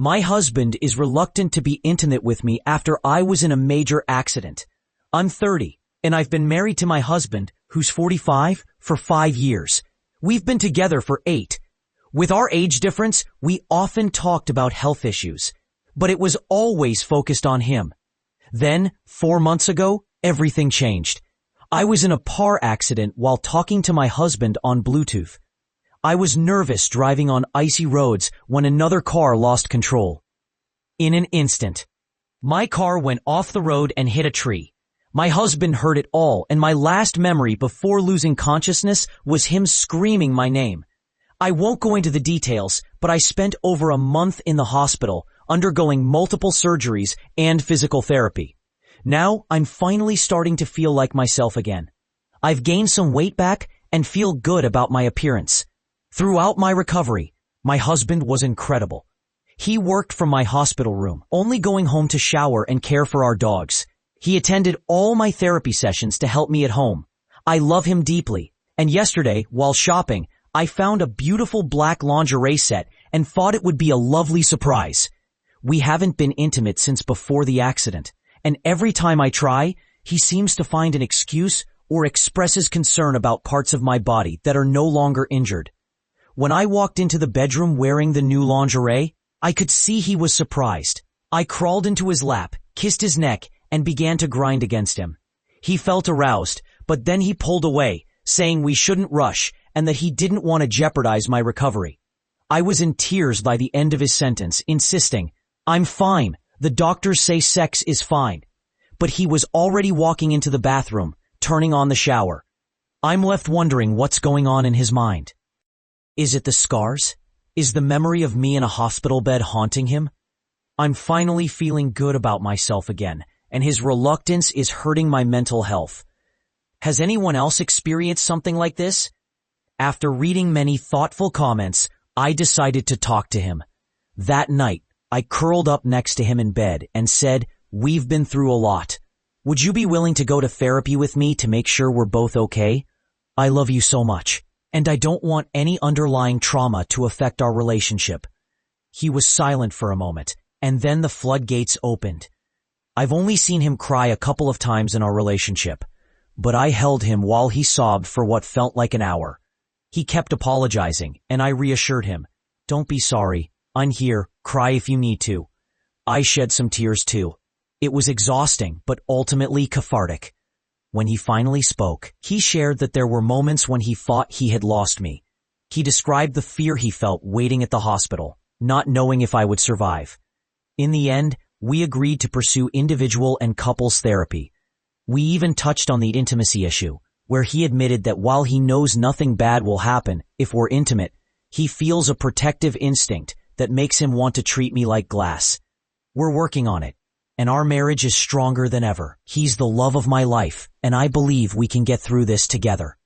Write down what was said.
My husband is reluctant to be intimate with me after I was in a major accident. I'm 30, and I've been married to my husband, who's 45, for 5 years. We've been together for 8. With our age difference, we often talked about health issues, but it was always focused on him. Then, 4 months ago, everything changed. I was in a car accident while talking to my husband on Bluetooth. I was nervous driving on icy roads when another car lost control. In an instant, my car went off the road and hit a tree. My husband heard it all, and my last memory before losing consciousness was him screaming my name. I won't go into the details, but I spent over a month in the hospital, undergoing multiple surgeries and physical therapy. Now, I'm finally starting to feel like myself again. I've gained some weight back and feel good about my appearance. Throughout my recovery, my husband was incredible. He worked from my hospital room, only going home to shower and care for our dogs. He attended all my therapy sessions to help me at home. I love him deeply, and yesterday, while shopping, I found a beautiful black lingerie set and thought it would be a lovely surprise. We haven't been intimate since before the accident, and every time I try, he seems to find an excuse or expresses concern about parts of my body that are no longer injured. When I walked into the bedroom wearing the new lingerie, I could see he was surprised. I crawled into his lap, kissed his neck, and began to grind against him. He felt aroused, but then he pulled away, saying we shouldn't rush and that he didn't want to jeopardize my recovery. I was in tears by the end of his sentence, insisting, "I'm fine. The doctors say sex is fine." But he was already walking into the bathroom, turning on the shower. I'm left wondering what's going on in his mind. Is it the scars? Is the memory of me in a hospital bed haunting him? I'm finally feeling good about myself again, and his reluctance is hurting my mental health. Has anyone else experienced something like this? After reading many thoughtful comments, I decided to talk to him. That night, I curled up next to him in bed and said, "We've been through a lot. Would you be willing to go to therapy with me to make sure we're both okay? I love you so much, and I don't want any underlying trauma to affect our relationship." He was silent for a moment, and then the floodgates opened. I've only seen him cry a couple of times in our relationship, but I held him while he sobbed for what felt like an hour. He kept apologizing, and I reassured him, "Don't be sorry. I'm here. Cry if you need to." I shed some tears too. It was exhausting, but ultimately cathartic. When he finally spoke, he shared that there were moments when he thought he had lost me. He described the fear he felt waiting at the hospital, not knowing if I would survive. In the end, we agreed to pursue individual and couples therapy. We even touched on the intimacy issue, where he admitted that while he knows nothing bad will happen if we're intimate, he feels a protective instinct that makes him want to treat me like glass. We're working on it, and our marriage is stronger than ever. He's the love of my life, and I believe we can get through this together.